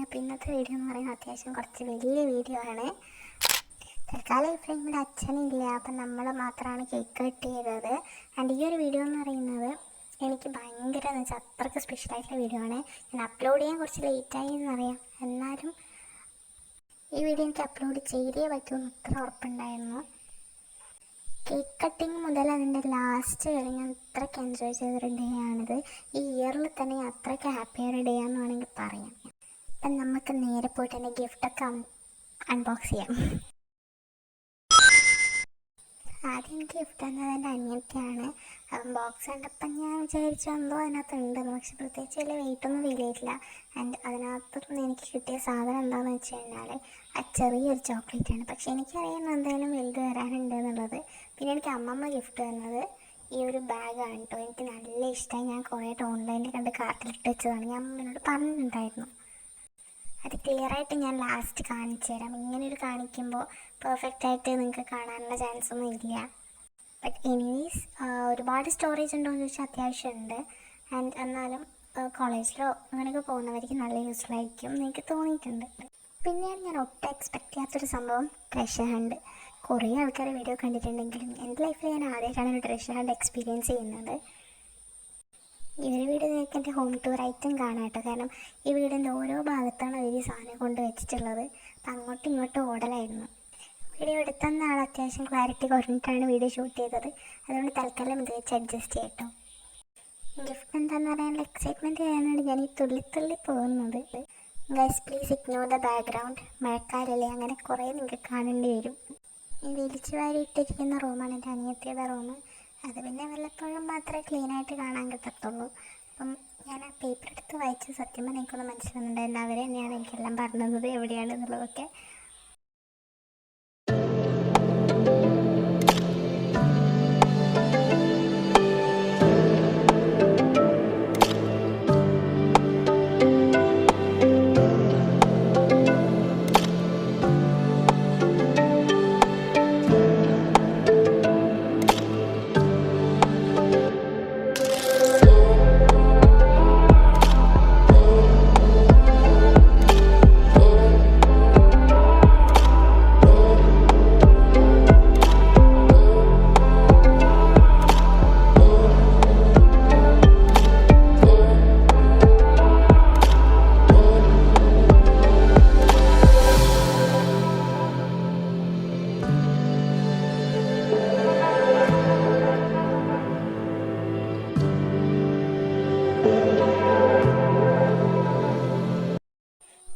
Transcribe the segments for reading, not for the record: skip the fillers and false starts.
അപ്പോൾ ഇന്നത്തെ വീഡിയോ എന്ന് പറയുന്നത് അത്യാവശ്യം കുറച്ച് വലിയ വീഡിയോ ആണ്. തൽക്കാലം ഈ ഫ്രെയിമിൻ്റെ അച്ഛനില്ല, അപ്പം നമ്മൾ മാത്രമാണ് കേക്ക് കട്ട് ചെയ്തത്. ആൻഡ് ഈ ഒരു വീഡിയോ എന്ന് പറയുന്നത് എനിക്ക് ഭയങ്കര എന്ന് വെച്ചാൽ അത്രയ്ക്ക് സ്പെഷ്യലായിട്ടുള്ള വീഡിയോ ആണ്. ഞാൻ അപ്ലോഡ് ചെയ്യാൻ കുറച്ച് ലേറ്റായി എന്നറിയാം, എന്നാലും ഈ വീഡിയോ എനിക്ക് അപ്ലോഡ് ചെയ്തേ പറ്റുമെന്ന് അത്ര ഉറപ്പുണ്ടായിരുന്നു. കേക്ക് കട്ടിങ് മുതൽ അതിൻ്റെ ലാസ്റ്റ് വരെ ഞാൻ അത്രയ്ക്ക് എൻജോയ് ചെയ്തൊരു ഡേ ആണിത്. ഈ ഇയറിൽ തന്നെ ഞാൻ അത്രയ്ക്ക് ഹാപ്പിയായൊരു ഡേ ആണെന്ന് വേണമെങ്കിൽ പറയാം. അപ്പം നമുക്ക് നേരെ പോയിട്ട് എൻ്റെ ഗിഫ്റ്റൊക്കെ അൺബോക്സ് ചെയ്യാം. ആദ്യം ഗിഫ്റ്റ് എന്നത് എൻ്റെ അനിയത്തിയാണ്. ബോക്സ് കണ്ടപ്പം ഞാൻ വിചാരിച്ചു എന്തോ അതിനകത്തുണ്ടെന്ന്, പക്ഷെ പ്രത്യേകിച്ച് വലിയ വെയിറ്റൊന്നും ഫീൽ ചെയ്തിട്ടില്ല. ആൻഡ് അതിനകത്തുനിന്ന് എനിക്ക് കിട്ടിയ സാധനം എന്താണെന്ന് വെച്ച് കഴിഞ്ഞാൽ ആ ചെറിയൊരു ചോക്ലേറ്റാണ്. പക്ഷേ എനിക്കറിയാം എന്തായാലും വലുത് വരാനുണ്ട് എന്നുള്ളത്. പിന്നെ എനിക്ക് അമ്മമ്മ ഗിഫ്റ്റ് തന്നത് ഈ ഒരു ബാഗാണ് കേട്ടോ. എനിക്ക് നല്ല ഇഷ്ടമായി. ഞാൻ കുറേയായിട്ട് ഓൺലൈനിൽ കണ്ട് കാർട്ടിലിട്ട് വെച്ചതാണ്. ഞാൻ അമ്മേനോട് പറഞ്ഞിട്ടുണ്ടായിരുന്നു. അത് ക്ലിയറായിട്ട് ഞാൻ ലാസ്റ്റ് കാണിച്ചു തരാം. ഇങ്ങനെയൊരു കാണിക്കുമ്പോൾ പെർഫെക്റ്റായിട്ട് നിങ്ങൾക്ക് കാണാനുള്ള ചാൻസൊന്നും ഇല്ല. ബട്ട് എനിവേസ് ഒരുപാട് സ്റ്റോറേജ് ഉണ്ടോ എന്ന് ചോദിച്ചാൽ അത്യാവശ്യമുണ്ട്. ആൻഡ് എന്നാലും കോളേജിലോ അങ്ങനെയൊക്കെ പോകുന്നവർക്ക് നല്ല യൂസ്ഫുൾ ആയിരിക്കും എന്ന് എനിക്ക് തോന്നിയിട്ടുണ്ട്. പിന്നെയാണ് ഞാൻ ഒട്ടും എക്സ്പെക്റ്റ് ചെയ്യാത്തൊരു സംഭവം ട്രഷർ ഹണ്ട്. കുറേ ആൾക്കാർ വീഡിയോ കണ്ടിട്ടുണ്ടെങ്കിലും എൻ്റെ ലൈഫിൽ ഞാൻ ആദ്യമായിട്ടാണ് ഒരു ട്രഷർ ഹണ്ട് എക്സ്പീരിയൻസ് ചെയ്യുന്നത്. ഈ ഒരു വീഡിയോ നിങ്ങൾക്ക് എൻ്റെ ഹോം ടൂറായിട്ടും കാണാം കേട്ടോ. കാരണം ഈ വീടിൻ്റെ ഓരോ ഭാഗത്താണ് അവർ ഈ സാധനം കൊണ്ട് വെച്ചിട്ടുള്ളത്. അപ്പം അങ്ങോട്ടും ഇങ്ങോട്ടും ഓടലായിരുന്നു. വീഡിയോ എടുത്തുന്ന ആൾ അത്യാവശ്യം ക്ലാരിറ്റി കുറഞ്ഞിട്ടാണ് വീഡിയോ ഷൂട്ട് ചെയ്തത്. അതുകൊണ്ട് തൽക്കാലം ഇത് വെച്ച് അഡ്ജസ്റ്റ് ചെയ്യട്ടോ. ഗിഫ്റ്റ് എന്താണെന്ന് പറയാനുള്ള എക്സൈറ്റ്മെൻറ്റ് ചെയ്യാനാണ് ഞാൻ ഈ തുള്ളി പോകുന്നത്. Guys please ignore the background. മഴക്കാലല്ലേ, അങ്ങനെ കുറേ നിങ്ങൾക്ക് കാണേണ്ടി വരും. ഈ വലിച്ചു വാരി ഇട്ടിരിക്കുന്ന റൂമാണ് എൻ്റെ അനിയത്തിയുടെ റൂം. അത് പിന്നെ വല്ലപ്പോഴും മാത്രമേ ക്ലീനായിട്ട് കാണാൻ കിട്ടത്തുള്ളൂ. അപ്പം ഞാൻ ആ പേപ്പർ എടുത്ത് വായിച്ച് സത്യം പറഞ്ഞാൽ എനിക്കൊന്നും മനസ്സിലാകുന്നുണ്ടായിരുന്നു. അവർ തന്നെയാണ് എനിക്കെല്ലാം പറഞ്ഞത് എവിടെയാണെന്നുള്ളതൊക്കെ.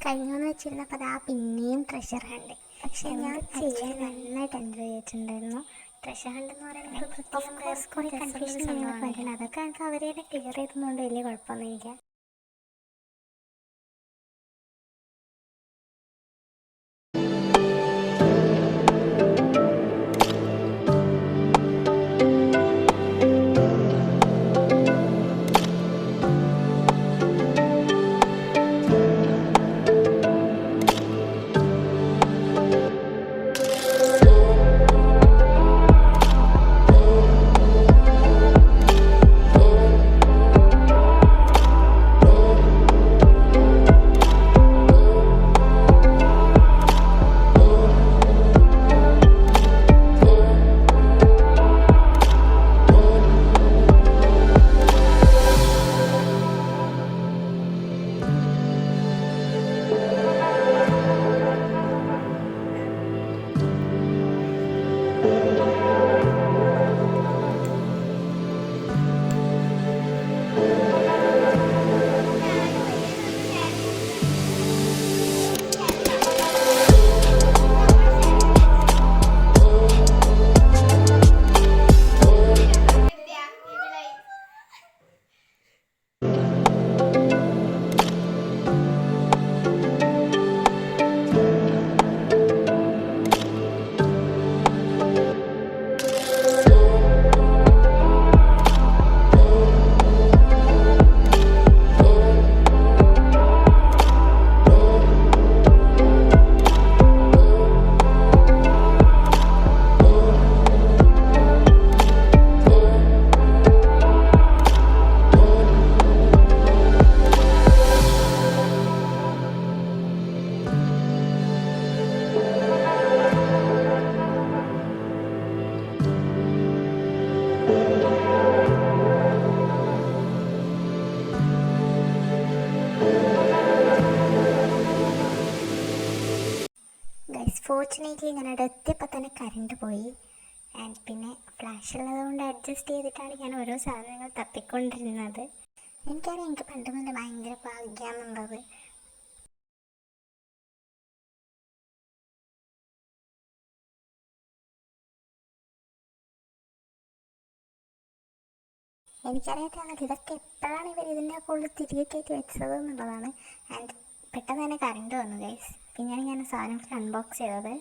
കഴിഞ്ഞെന്ന് വെച്ചിരുന്നപ്പോൾ അതാ പിന്നെയും ട്രഷർ ഹണ്ട്. പക്ഷേ ഞാൻ ചെയ്യാൻ നന്നായിട്ട് എൻജോയ് ചെയ്തിട്ടുണ്ടായിരുന്നു. ട്രഷർ ഹണ്ട് എന്ന് പറയുന്നത് കുറേ കൺഫ്യൂഷൻ സംഭവമാണ്. അതൊക്കെ എനിക്ക് അവർ തന്നെ ക്ലിയർ ചെയ്തതുകൊണ്ട് വലിയ കുഴപ്പമൊന്നുമില്ല. അൺഫോർച്ചുനേറ്റ്ലി ഞാൻ അവിടെ എത്തിയപ്പോൾ തന്നെ കറണ്ട് പോയി. ആൻഡ് പിന്നെ ഫ്ലാഷ് ഉള്ളതുകൊണ്ട് അഡ്ജസ്റ്റ് ചെയ്തിട്ടാണ് ഞാൻ ഓരോ സാധനങ്ങൾ തപ്പിക്കൊണ്ടിരുന്നത്. എനിക്കറിയാം എനിക്ക് പണ്ട് മുതലേ ഭയങ്കര ഭാഗ്യമാണെന്നുള്ളത്. എനിക്കറിയാത്തതാണ് ഇതൊക്കെ എപ്പോഴാണ് ഇവർ ഇതിൻ്റെ ഉള്ളിൽ തിരികെ കയറ്റി വെച്ചത് എന്നുള്ളതാണ്. ആൻഡ് പെട്ടെന്ന് തന്നെ കറണ്ട് വന്നു ഗൈസ്. പിന്നെയാണ് ഞാൻ സാധനങ്ങൾ അൺബോക്സ് ചെയ്തത്.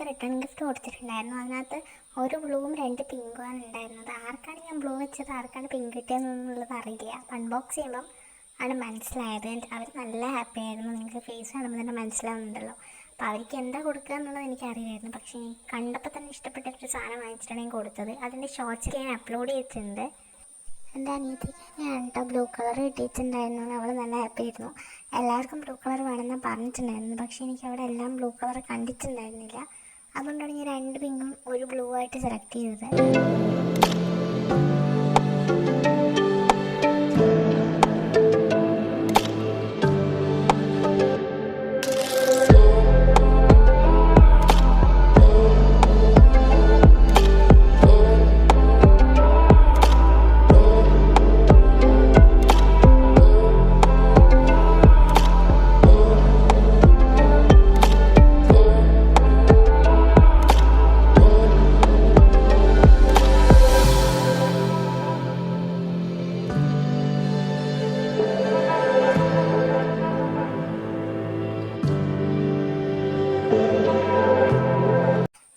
റിട്ടേൺ ഗിഫ്റ്റ് കൊടുത്തിട്ടുണ്ടായിരുന്നു. അതിനകത്ത് ഒരു ബ്ലൂവും 2 പിങ്കുമാണ് ഉണ്ടായിരുന്നത്. ആർക്കാണ് ഞാൻ ബ്ലൂ വെച്ചത് ആർക്കാണ് പിങ്ക് കിട്ടിയതെന്നുള്ളത് അറിയില്ല. അൺബോക്സ് ചെയ്യുമ്പം ആണ് മനസ്സിലായത്. അവർ നല്ല ഹാപ്പി ആയിരുന്നു. നിങ്ങൾക്ക് ഫേസ് കാണുമ്പോൾ തന്നെ മനസ്സിലാവുന്നുണ്ടല്ലോ. അപ്പോൾ അവർക്ക് എന്താ കൊടുക്കുക എന്നുള്ളത് എനിക്കറിയായിരുന്നു. പക്ഷേ കണ്ടപ്പോൾ തന്നെ ഇഷ്ടപ്പെട്ടൊരു സാധനം വാങ്ങിച്ചിട്ടാണ് ഞാൻ കൊടുത്തത്. അതിൻ്റെ ഷോർട്സ് ഞാൻ അപ്ലോഡ് ചെയ്തിട്ടുണ്ട്. എൻ്റെ അനിയത്തിക്ക് ഞാൻ കേട്ടോ ബ്ലൂ കളർ കിട്ടിയിട്ടുണ്ടായിരുന്നു. അവൾ നല്ല ഹാപ്പി ആയിരുന്നു. എല്ലാവർക്കും ബ്ലൂ കളർ വേണമെന്ന് പറഞ്ഞിട്ടുണ്ടായിരുന്നു. പക്ഷേ എനിക്ക് അവിടെ എല്ലാം ബ്ലൂ കളർ കണ്ടിട്ടുണ്ടായിരുന്നില്ല. അതുകൊണ്ടാണ് ഞാൻ 2 പിങ്കും 1 ബ്ലൂ ആയിട്ട് സെലക്ട് ചെയ്തത്.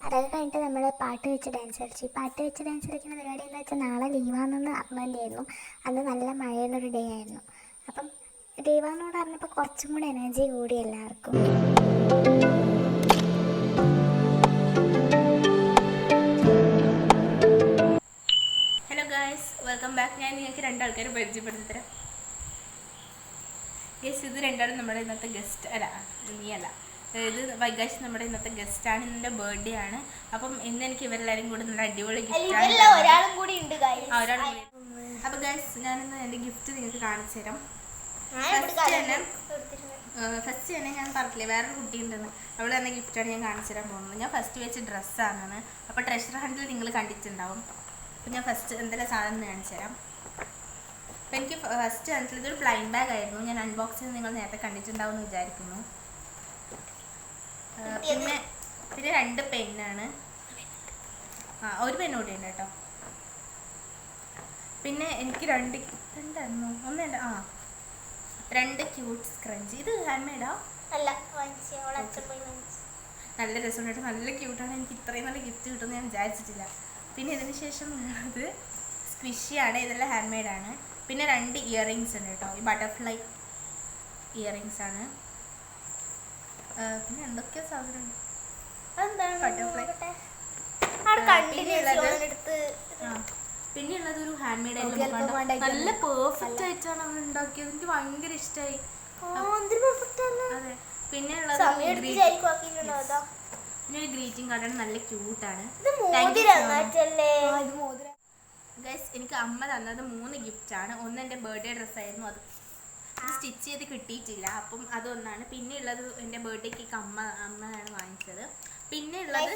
അതൊക്കെ കഴിഞ്ഞിട്ട് നമ്മൾ പാട്ട് വെച്ച് ഡാൻസ് കളിച്ചു. ഈ പാട്ട് വെച്ച് ഡാൻസ് കളിക്കുന്ന പരിപാടി എന്താ വെച്ചാൽ നാളെ ലീവാണെന്ന് അറിഞ്ഞിട്ടുണ്ടായിരുന്നു. അന്ന് നല്ല മഴയുള്ളൊരു ഡേ ആയിരുന്നു. അപ്പം ലീവാണെന്നോട് പറഞ്ഞപ്പോൾ കുറച്ചും കൂടെ എനർജി കൂടി എല്ലാവർക്കും. Hello guys, welcome back. ഞാൻ നിങ്ങൾക്ക് 2 ആൾക്കാരെ പരിചയപ്പെടുത്തി തരാം. ഗസ്, ഇത് 2 നമ്മുടെ ഇന്നത്തെ ഗസ്റ്റ് ഇത് വൈകാശ് നമ്മുടെ ഇന്നത്തെ ഗസ്റ്റാണ്. ഇന്നെൻ്റെ ബർത്ത്ഡേ ആണ്. അപ്പം ഇന്ന് എനിക്ക് ഇവരെല്ലാവരും കൂടി നല്ല അടിപൊളി ഗിഫ്റ്റാണ്. ഒരാളും കൂടി ഉണ്ട്. അപ്പോൾ ഗൈസ്, ഞാനിന്ന് എൻ്റെ ഗിഫ്റ്റ് നിങ്ങൾക്ക് കാണിച്ചു തരാം. ഫസ്റ്റ് തന്നെ ഞാൻ പറഞ്ഞില്ലേ വേറൊരു കുട്ടി ഉണ്ടെന്ന്, അവൾ തന്നെ ഗിഫ്റ്റാണ് ഞാൻ കാണിച്ചു തരാൻ പോകുന്നത്. ഞാൻ ഫസ്റ്റ് വെച്ച ഡ്രസ്സാണ്. അപ്പോൾ ട്രഷർ ഹണ്ടിൽ നിങ്ങൾ കണ്ടിട്ടുണ്ടാവും. അപ്പോൾ ഞാൻ ഫസ്റ്റ് എന്തെല്ലാം സാധനം കാണിച്ചു തരാം. അപ്പോൾ എനിക്ക് ഫസ്റ്റ് കാണിച്ചത് ഇതൊരു ബ്ലൈൻഡ് ബാഗ് ആയിരുന്നു. ഞാൻ അൺബോക്സ് ചെയ്ത് നിങ്ങൾ നേരത്തെ കണ്ടിട്ടുണ്ടാവും എന്ന് വിചാരിക്കുന്നു. പിന്നെ പിന്നെ 2 പെന്നാണ്. ഒരു പെൻ കൂടി ഉണ്ട് കേട്ടോ. പിന്നെ എനിക്ക് രണ്ടായിരുന്നു 2 ക്യൂട്ട് സ്ക്രഞ്ച്. ഇത് ഹാൻഡ് മെയ്ഡാ? അല്ല, അച്ഛൻ പോയി വാങ്ങിച്ചു. നല്ല രസമുണ്ട്, നല്ല ക്യൂട്ടാണ്. എനിക്ക് ഇത്രയും നല്ല ഗിഫ്റ്റ് കിട്ടുമെന്ന് ഞാൻ വിചാരിച്ചിട്ടില്ല. പിന്നെ ഇതിന് ശേഷം ഉള്ളത് സ്ക്വിഷിയാണ്. ഇതെല്ലാം ഹാൻഡ് മെയ്ഡാണ്. പിന്നെ 2 ഇയറിങ്സ് ഉണ്ട് കേട്ടോ. ഈ ബട്ടർഫ്ലൈ ഇയറിങ്സ് ആണ്. പിന്നെ എന്തൊക്കെയോ സാധനമുണ്ട്. ബട്ടർഫ്ലൈ. പിന്നെയുള്ളത് ഒരു ഹാൻഡ് മെയ്ഡ് ആയിട്ട് നല്ല പെർഫെക്റ്റ് ആയിട്ടാണ് അവർ ഉണ്ടാക്കിയത്. എനിക്ക് ഭയങ്കര ഇഷ്ടമായി. അതെ. പിന്നെ ഉള്ളത് പിന്നെ ഒരു ഗ്രീറ്റിംഗ് കാർഡാണ്. നല്ല ക്യൂട്ടാണ്. ഗൈസ്, എനിക്ക് അമ്മ തന്നത് 3 ഗിഫ്റ്റാണ്. ഒന്ന് എൻ്റെ ബർത്ത്ഡേ ഡ്രസ്സായിരുന്നു. അത് സ്റ്റിച്ച് ചെയ്ത് കിട്ടിയിട്ടില്ല. അപ്പം അതൊന്നാണ്. പിന്നെ ഉള്ളത് എൻ്റെ ബർത്ത്ഡേ കേക്ക് അമ്മയാണ് വാങ്ങിച്ചത്. പിന്നെ ഉള്ളത്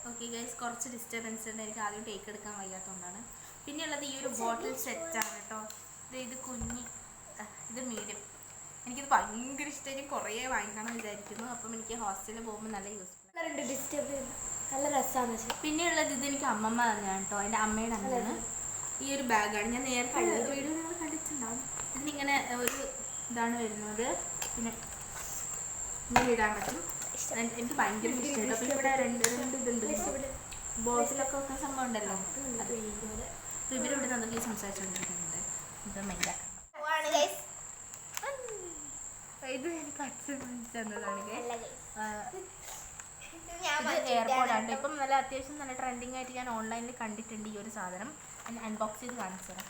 ഓക്കെ ഗൈസ്, കുറച്ച് ഡിസ്റ്റർബൻസ് ഉണ്ട്. എനിക്ക് ആദ്യം ടേക്ക് എടുക്കാൻ വയ്യാത്തതുകൊണ്ടാണ്. പിന്നെ ഉള്ളത് ഈ ഒരു ബോട്ടിൽ സെറ്റാണ് കേട്ടോ. ഇത് കുഞ്ഞി, ഇത് മീഡിയം. എനിക്കിത് ഭയങ്കര ഇഷ്ടമായി. കുറേ വാങ്ങിക്കണം വിചാരിക്കുന്നു. അപ്പം എനിക്ക് ഹോസ്റ്റലിൽ പോകുമ്പോൾ നല്ല യൂസ്ഫുൾ, നല്ല രസമാണ്. പിന്നെ ഉള്ളത് ഇത് എനിക്ക് അമ്മമ്മ തന്നെയാണ് കേട്ടോ. എൻ്റെ അമ്മയുടെ അമ്മയാണ്. ഈ ഒരു ബാഗാണ്. ഞാൻ നേരത്തെ വീഡിയോ നിങ്ങൾ കണ്ടിട്ടുണ്ടാവും. ഇതിനിങ്ങനെ ഒരു ഇതാണ് വരുന്നത്. പിന്നെ ഇങ്ങനെ ഇടാൻ പറ്റും. എനിക്ക് ഭയങ്കര ഇഷ്ടമാണ്. അപ്പോൾ ഇവിടെ 2 ഇതുണ്ട്. ബോട്ടിലൊക്കെ വെക്കുന്ന സംഭവം ഉണ്ടല്ലോ. അത് ഇവരിവിടെ എന്തൊക്കെയോ സംസാരിച്ചുകൊണ്ടിരിക്കുന്നുണ്ട്. ഇത് മൈൻഡാക്കണം. ഇത് എനിക്ക് അച്ഛൻ വാങ്ങിച്ചു തന്നതാണ്. ഇത് എയർപോർട്ടാണ്. ഇപ്പം നല്ല അത്യാവശ്യം നല്ല ട്രെൻഡിങ് ആയിട്ട് ഞാൻ ഓൺലൈനിൽ കണ്ടിട്ടുണ്ട് ഈ ഒരു സാധനം. ഞാൻ അൺബോക്സ് ചെയ്ത് കാണിച്ചു തരാം.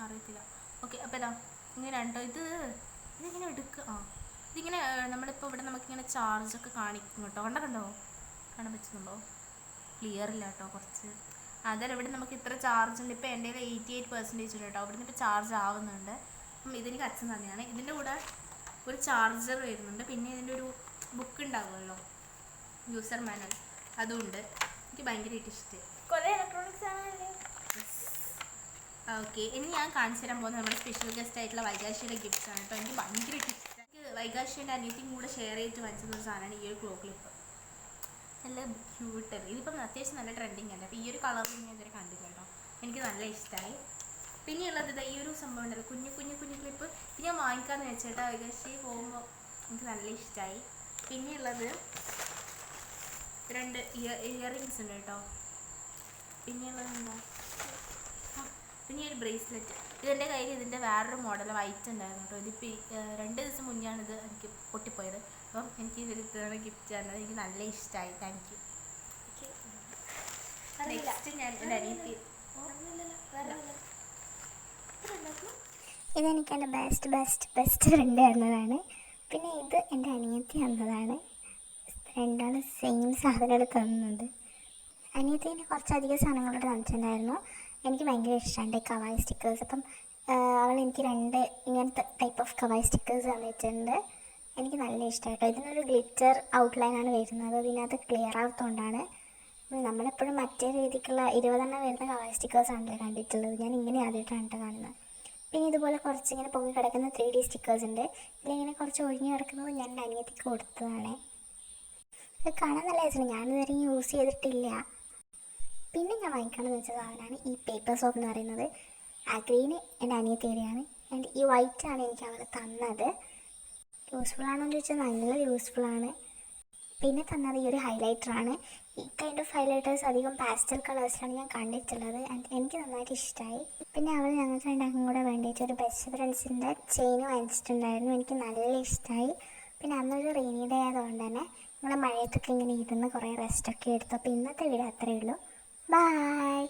അറിയത്തില്ല. ഓക്കെ, അപ്പോൾ ഇതാ ഇങ്ങനെ ഉണ്ടോ. ഇതിങ്ങനെ എടുക്കുക. ഇതിങ്ങനെ നമ്മളിപ്പോൾ ഇവിടെ നമുക്കിങ്ങനെ ചാർജൊക്കെ കാണിക്കും കേട്ടോ. കണ്ടോ? കാണാൻ പറ്റുന്നുണ്ടോ? ക്ലിയർ ഇല്ല കേട്ടോ കുറച്ച്. അതല്ല, ഇവിടെ നമുക്ക് ഇത്ര ചാർജ് ഉണ്ട്. ഇപ്പോൾ എൻ്റെ 88% ഉണ്ട് കേട്ടോ. അവിടെ നിന്ന് ഇപ്പോൾ ചാർജ് ആവുന്നുണ്ട്. അപ്പം ഇതെനിക്ക് അച്ഛൻ തന്നെയാണ്. ഇതിൻ്റെ കൂടെ ഒരു ചാർജർ വരുന്നുണ്ട്. പിന്നെ ഇതിൻ്റെ ഒരു ബുക്ക് ഉണ്ടാകുമല്ലോ, യൂസർ മാനുവൽ, അതുണ്ട്. എനിക്ക് ഭയങ്കരമായിട്ട് ഇഷ്ടമായി. കുറേ ഇലക്ട്രോണിക്സ് ആണല്ലേ. ഓക്കെ, ഇനി ഞാൻ കാണിച്ചു തരാൻ പോകുന്നത് നമ്മുടെ സ്പെഷ്യൽ ഗസ്റ്റ് ആയിട്ടുള്ള വൈകാശിയുടെ ഗിഫ്റ്റ്സ് ആണ് കേട്ടോ. എനിക്ക് ഭയങ്കരമായിട്ട് ഇഷ്ടം. എനിക്ക് വൈകാശിയുടെ അനിയത്തിയും കൂടെ ഷെയർ ചെയ്തിട്ട് വാങ്ങിച്ചൊരു സാധനമാണ് ഈ ഒരു ക്ലോ ക്ലിപ്പ്. നല്ല ക്യൂട്ട്. ഇതിപ്പം അത്യാവശ്യം നല്ല ട്രെൻഡിങ് അല്ലേ. അപ്പോൾ ഈ ഒരു കളർ ഞാൻ ഇതുവരെ കണ്ടില്ല കേട്ടോ. എനിക്ക് നല്ല ഇഷ്ടമായി. പിന്നെയുള്ളത് ഇതാ ഈ ഒരു സംഭവം ഉണ്ടല്ലോ, കുഞ്ഞു ക്ലിപ്പ്. ഇത് ഞാൻ വാങ്ങിക്കാമെന്ന് വെച്ചേട്ടാ. വൈകാശി പോകുമ്പോൾ എനിക്ക് നല്ല ഇഷ്ടമായി. പിന്നെയുള്ളത് 2 ഇയറിങ്സ് ഉണ്ട് കേട്ടോ. പിന്നെയുള്ളത് എന്താ, പിന്നെ ഒരു ബ്രേസ്ലെറ്റ്. ഇതെൻ്റെ കയ്യിൽ ഇതിൻ്റെ വേറൊരു മോഡൽ വൈറ്റ് ഉണ്ടായിരുന്നു കേട്ടോ. ഇതിപ്പോൾ 2 ദിവസം മുന്നെയാണ് ഇത് എനിക്ക് പൊട്ടിപ്പോയത്. അപ്പം എനിക്ക് ഇതാണ് ഗിഫ്റ്റ് തന്നത്. എനിക്ക് നല്ല ഇഷ്ടമായി. Thank you. നെക്സ്റ്റ് ഞാൻ എൻ്റെ അനിയത്തി. ഇതെനിക്ക് എൻ്റെ ബെസ്റ്റ് ഫ്രണ്ട് തന്നതാണ്. പിന്നെ ഇത് എൻ്റെ അനിയത്തി തന്നതാണ്. 2 സെയിം സാധനം തന്നത്. അനിയത്തിന് കുറച്ചധികം സാധനങ്ങളോട് തന്നിട്ടുണ്ടായിരുന്നു. എനിക്ക് ഭയങ്കര ഇഷ്ടമാണ് കവായി സ്റ്റിക്കേഴ്സ്. അപ്പം അവൾ എനിക്ക് 2 ഇങ്ങനത്തെ ടൈപ്പ് ഓഫ് കവായി സ്റ്റിക്കേഴ്സ് തന്നിട്ടുണ്ട്. എനിക്ക് നല്ല ഇഷ്ടമായിട്ടോ. ഇതിനൊരു ഗ്ലിറ്റർ ഔട്ട്ലൈനാണ് വരുന്നത്. ഇതിനകത്ത് ക്ലിയർ ആവത്തുകൊണ്ടാണ്. നമ്മളെപ്പോഴും മറ്റേ രീതിക്കുള്ള 20 വരുന്ന കവായി സ്റ്റിക്കേഴ്സാണല്ലോ കണ്ടിട്ടുള്ളത്. ഞാൻ ഇങ്ങനെ ആദ്യമായിട്ടാണ് കാണുന്നത്. പിന്നെ ഇതുപോലെ കുറച്ചിങ്ങനെ പൊങ്ങി കിടക്കുന്ന 3D സ്റ്റിക്കേഴ്സ് ഉണ്ട്. ഇതിലിങ്ങനെ കുറച്ച് ഒഴിഞ്ഞ് കിടക്കുന്നത് ഞാൻ എൻ്റെ അനിയത്തിക്ക് കൊടുത്തതാണ്. ഇത് കാണാൻ നല്ല രസമാണ്. ഞാനിതുവരെ യൂസ് ചെയ്തിട്ടില്ല. പിന്നെ ഞാൻ വാങ്ങിക്കാമെന്ന് വെച്ച സാധനമാണ് ഈ പേപ്പർ സോപ്പ് എന്ന് പറയുന്നത്. ആ ഗ്രീന് എൻ്റെ അനിയത്തിയുടെയാണ്. ആൻഡ് ഈ വൈറ്റാണ് എനിക്ക് അവർ തന്നത്. യൂസ്ഫുൾ ആണോ എന്ന് ചോദിച്ചാൽ നല്ല യൂസ്ഫുള്ളാണ്. പിന്നെ തന്നത് ഈ ഒരു ഹൈലൈറ്ററാണ്. ഈ കൈൻഡ് ഓഫ് ഹൈലൈറ്റേഴ്സ് അധികം പാസ്റ്റൽ കളേഴ്സിലാണ് ഞാൻ കണ്ടിട്ടുള്ളത്. ആൻഡ് എനിക്ക് നന്നായിട്ട് ഇഷ്ടമായി. പിന്നെ അവൾ ഞങ്ങൾക്ക് 2 കൂടെ വേണ്ടിയിട്ട് ഒരു ബെസ്റ്റ് ഫ്രണ്ട്സിൻ്റെ ചെയിൻ വാങ്ങിച്ചിട്ടുണ്ടായിരുന്നു. എനിക്ക് നല്ല ഇഷ്ടമായി. പിന്നെ അന്നൊരു റെയിനി ഡേ ആയതുകൊണ്ട് തന്നെ ഞങ്ങൾ മഴയത്തൊക്കെ ഇങ്ങനെ ഇരുന്ന് കുറേ റെസ്റ്റൊക്കെ എടുത്തു. അപ്പോൾ ഇന്നത്തെ വീഡിയോ അത്രയേ ഉള്ളൂ. ബൈ.